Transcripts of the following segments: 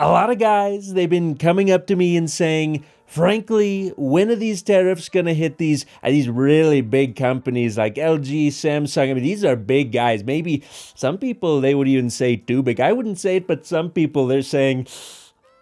A lot of guys, they've been coming up to me and saying, frankly, when are these tariffs going to hit these really big companies like LG, Samsung? I mean, these are big guys. Maybe some people, they would even say too big. I wouldn't say it, but some people, they're saying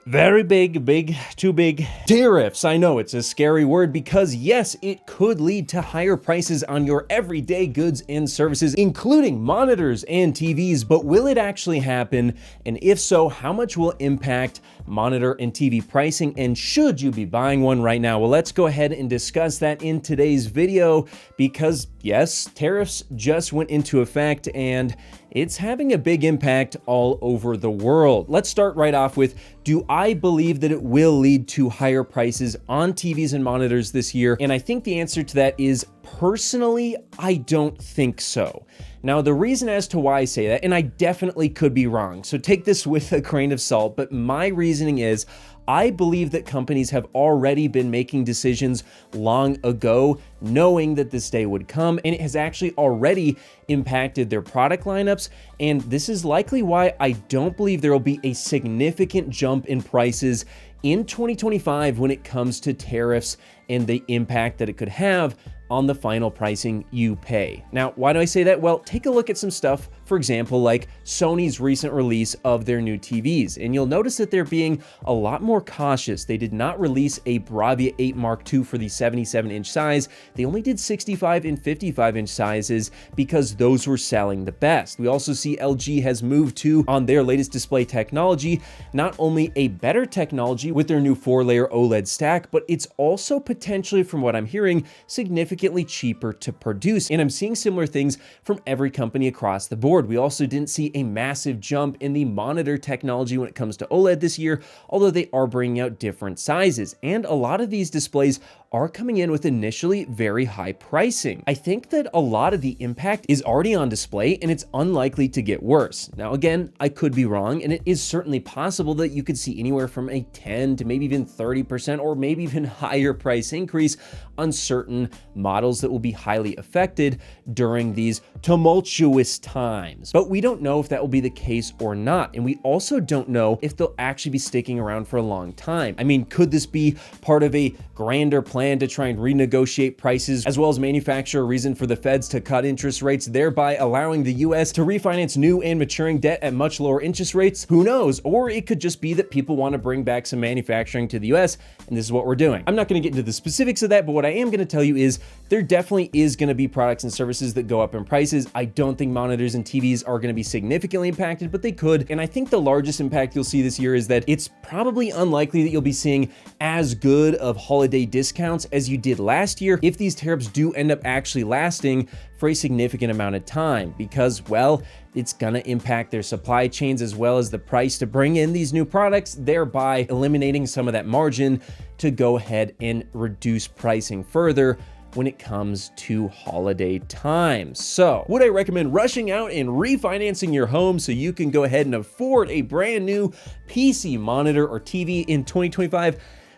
very big, too big. Tariffs, I know it's a scary word because yes, it could lead to higher prices on your everyday goods and services, including monitors and TVs, but will it actually happen? And if so, how much will impact monitor and TV pricing, and should you be buying one right now? Well, let's go ahead and discuss that in today's video because yes, tariffs just went into effect and it's having a big impact all over the world. Let's start right off with, do I believe that it will lead to higher prices on TVs and monitors this year? And I think the answer to that is, personally, I don't think so. Now, the reason as to why I say that, and I definitely could be wrong, so take this with a grain of salt, but my reasoning is, I believe that companies have already been making decisions long ago, knowing that this day would come, and it has actually already impacted their product lineups. And this is likely why I don't believe there will be a significant jump in prices in 2025 when it comes to tariffs and the impact that it could have on the final pricing you pay. Now, why do I say that? Well, take a look at some stuff, for example, like Sony's recent release of their new TVs, and you'll notice that they're being a lot more cautious. They did not release a Bravia 8 Mark II for the 77-inch size. They only did 65 and 55-inch sizes because those were selling the best. We also see LG has moved to, on their latest display technology, not only a better technology with their new 4-layer OLED stack, but it's also potentially, from what I'm hearing, significantly cheaper to produce. And I'm seeing similar things from every company across the board. We also didn't see a massive jump in the monitor technology when it comes to OLED this year, although they are bringing out different sizes. And a lot of these displays are coming in with initially very high pricing. I think that a lot of the impact is already on display and it's unlikely to get worse. Now, again, I could be wrong, and it is certainly possible that you could see anywhere from a 10 to maybe even 30% or maybe even higher price increase on certain models that will be highly affected during these tumultuous times. But we don't know if that will be the case or not. And we also don't know if they'll actually be sticking around for a long time. I mean, could this be part of a grander plan to try and renegotiate prices, as well as manufacture a reason for the feds to cut interest rates, thereby allowing the US to refinance new and maturing debt at much lower interest rates? Who knows? Or it could just be that people want to bring back some manufacturing to the US, and this is what we're doing. I'm not going to get into the specifics of that, but what I am going to tell you is there definitely is going to be products and services that go up in prices. I don't think monitors and TVs are going to be significantly impacted, but they could. And I think the largest impact you'll see this year is that it's probably unlikely that you'll be seeing as good of holiday discounts as you did last year if these tariffs do end up actually lasting for a significant amount of time, because, well, it's gonna impact their supply chains as well as the price to bring in these new products, thereby eliminating some of that margin to go ahead and reduce pricing further when it comes to holiday time. So, would I recommend rushing out and refinancing your home so you can go ahead and afford a brand new PC monitor or TV in 2025?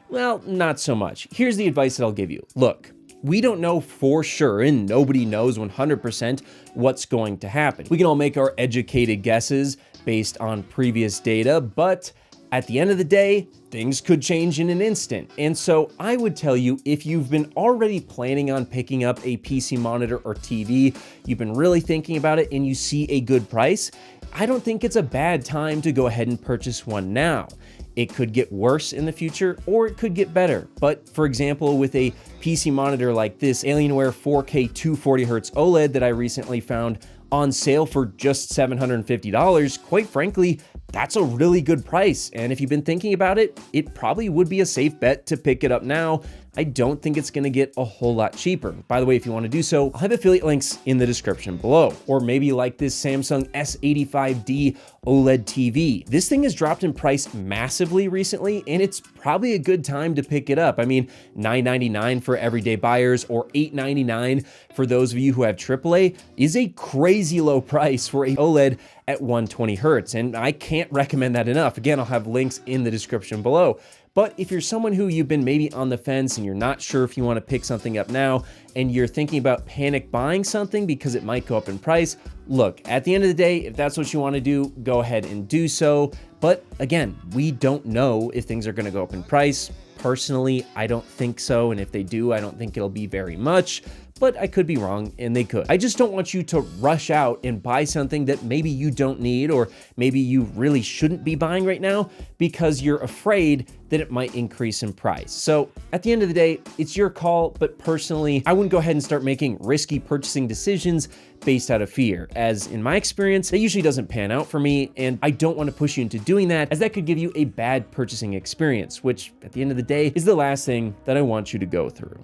Well, not so much. Here's the advice that I'll give you. Look, we don't know for sure, and nobody knows 100% what's going to happen. We can all make our educated guesses based on previous data, but at the end of the day, things could change in an instant. And so I would tell you, if you've been already planning on picking up a PC monitor or TV, you've been really thinking about it and you see a good price, I don't think it's a bad time to go ahead and purchase one now. It could get worse in the future, or it could get better. But for example, with a PC monitor like this Alienware 4K 240Hz OLED that I recently found on sale for just $750, quite frankly, that's a really good price. And if you've been thinking about it, it probably would be a safe bet to pick it up now. I don't think it's gonna get a whole lot cheaper. By the way, if you wanna do so, I'll have affiliate links in the description below. Or maybe like this Samsung S85D OLED TV. This thing has dropped in price massively recently, and it's probably a good time to pick it up. I mean, $999 for everyday buyers or $899 for those of you who have AAA is a crazy low price for a OLED at 120 Hertz, and I can't recommend that enough. Again, I'll have links in the description below. But if you're someone who you've been maybe on the fence and you're not sure if you want to pick something up now, and you're thinking about panic buying something because it might go up in price, look, at the end of the day, if that's what you want to do, go ahead and do so. But again, we don't know if things are going to go up in price. Personally, I don't think so. And if they do, I don't think it'll be very much. But I could be wrong, and they could. I just don't want you to rush out and buy something that maybe you don't need, or maybe you really shouldn't be buying right now because you're afraid that it might increase in price. So at the end of the day, it's your call, but personally, I wouldn't go ahead and start making risky purchasing decisions based out of fear, as in my experience, that usually doesn't pan out for me, and I don't want to push you into doing that, as that could give you a bad purchasing experience, which at the end of the day is the last thing that I want you to go through.